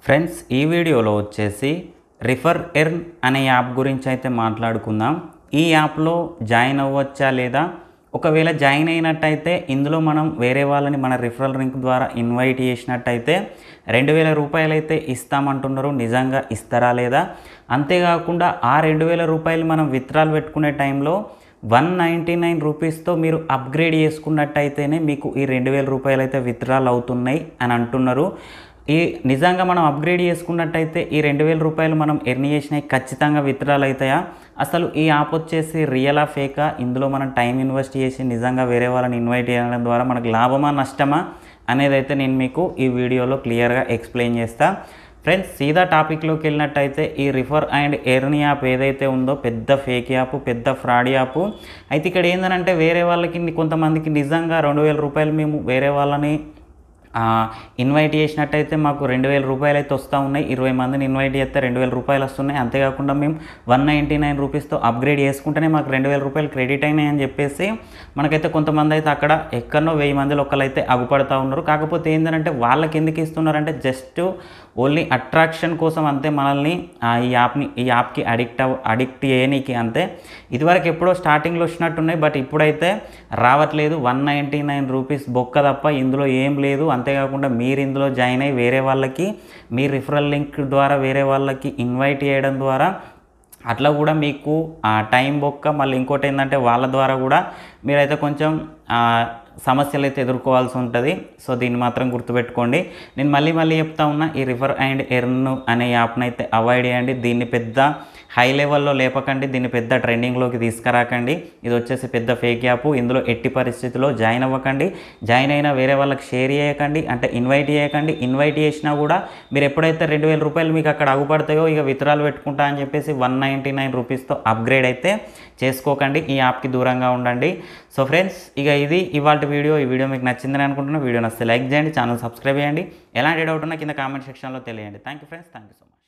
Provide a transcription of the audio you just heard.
Friends ఈ వీడియోలో వచ్చేసి రిఫర్ ఎర్న్ అనే యాప్ గురించి అయితే మాట్లాడుకుందాం. ఈ యాప్లో జాయిన్ అవ్వచ్చా లేదా, ఒకవేళ జాయిన్ అయినట్టయితే ఇందులో మనం వేరే వాళ్ళని మన రిఫరల్ లింక్ ద్వారా ఇన్వైట్ చేసినట్టయితే 2000 రూపాయలు అయితే ఇస్తామంటున్నారు. నిజంగా ఇస్తారా లేదా? అంతేకాకుండా ఆ 2000 రూపాయలు మనం విత్డ్రాల్ పెట్టుకునే టైంలో 199 రూపీస్తో మీరు అప్గ్రేడ్ చేసుకున్నట్టయితేనే మీకు ఈ 2000 రూపాయలు అయితే విత్డ్రాల్ అవుతున్నాయి అని అంటున్నారు. ఈ నిజంగా మనం అప్గ్రేడ్ చేసుకున్నట్టయితే ఈ 2000 రూపాయలు మనం ఎర్న్ చేసినవి ఖచ్చితంగా విత్డ్రాల్ అవుతాయా? అసలు ఈ యాప్ వచ్చేసి రియలా ఫేకా? ఇందులో మనం టైం ఇన్వెస్ట్ చేసి నిజంగా వేరే వాళ్ళని ఇన్వైట్ చేయడం ద్వారా మనకు లాభమా నష్టమా అనేది అయితే నేను మీకు ఈ వీడియోలో క్లియర్గా ఎక్స్ప్లెయిన్ చేస్తా. ఫ్రెండ్స్ సీదా టాపిక్లోకి వెళ్ళినట్టయితే ఈ రిఫర్ అండ్ ఎర్న్ యాప్ ఏదైతే ఉందో పెద్ద ఫేక్ యాప్, పెద్ద ఫ్రాడ్ యాప్. అయితే ఇక్కడ ఏంటంటే వేరే వాళ్ళకి కొంతమందికి నిజంగా 2000 రూపాయలు మేము వేరే వాళ్ళని ఇన్వైట్ చేసినట్టయితే మాకు 2000 రూపాయలు అయితే వస్తూ ఉన్నాయి. 20 మందిని ఇన్వైట్ చేస్తే 2000 రూపాయలు వస్తున్నాయి. అంతేకాకుండా మేము 199 రూపీస్తో అప్గ్రేడ్ చేసుకుంటేనే మాకు 2000 రూపాయలు క్రెడిట్ అయినాయి అని చెప్పేసి మనకైతే కొంతమంది అయితే అక్కడ ఎక్కడనో 1000 మందిలో ఒకళ్ళైతే అగుపడుతూ ఉన్నారు. కాకపోతే ఏంటంటే వాళ్ళకి ఎందుకు ఇస్తున్నారంటే జస్ట్ ఓన్లీ అట్రాక్షన్ కోసం అంతే, మనల్ని ఈ యాప్కి అడిక్ట్ చేయనీకి అంతే. ఇదివరకు ఎప్పుడో స్టార్టింగ్లో వచ్చినట్టున్నాయి, బట్ ఇప్పుడైతే రావట్లేదు. 199 రూపీస్ బొక్క తప్ప ఇందులో ఏం లేదు. అంతేకాకుండా మీరు ఇందులో జాయిన్ అయ్యి వేరే వాళ్ళకి మీ రిఫరల్ లింక్ ద్వారా వేరే వాళ్ళకి ఇన్వైట్ చేయడం ద్వారా అట్లా కూడా మీకు టైం బొక్క. మళ్ళీ ఇంకోటి ఏంటంటే వాళ్ళ ద్వారా కూడా మీరైతే కొంచెం సమస్యలు అయితే ఎదుర్కోవాల్సి ఉంటుంది. సో దీన్ని మాత్రం గుర్తుపెట్టుకోండి. నేను మళ్ళీ చెప్తా ఉన్నా, ఈ రిఫర్ అండ్ ఎర్న్ అనే యాప్ని అయితే అవాయిడ్ చేయండి. దీన్ని పెద్ద హై లెవెల్లో లేపకండి, దీన్ని పెద్ద ట్రెండింగ్లోకి తీసుకురాకండి. ఇది వచ్చేసి పెద్ద ఫేక్ యాప్. ఇందులో ఎట్టి పరిస్థితుల్లో జాయిన్ అవ్వకండి. జాయిన్ అయినా వేరే వాళ్ళకి షేర్ చేయకండి, అంటే ఇన్వైట్ చేయకండి. ఇన్వైట్ చేసినా కూడా మీరు ఎప్పుడైతే 2000 రూపాయలు మీకు అక్కడ అగుపడతాయో ఇక విత్డ్రాల్ పెట్టుకుంటా అని చెప్పేసి 199 రూపీస్తో అప్గ్రేడ్ అయితే చేసుకోకండి. ఈ యాప్కి దూరంగా ఉండండి. సో ఫ్రెండ్స్ ఇక ఇది ఇవాళ వీడియో. ఈ వీడియో మీకు నచ్చిందని అనుకుంటున్నా. వీడియో నచ్చితే లైక్ చేయండి, ఛానల్ సబ్స్క్రైబ్ చేయండి. ఎలాంటి డౌట్ ఉన్నా కింద కామెంట్ సెక్షన్లో తెలియండి. Thank you friends, thank you so much.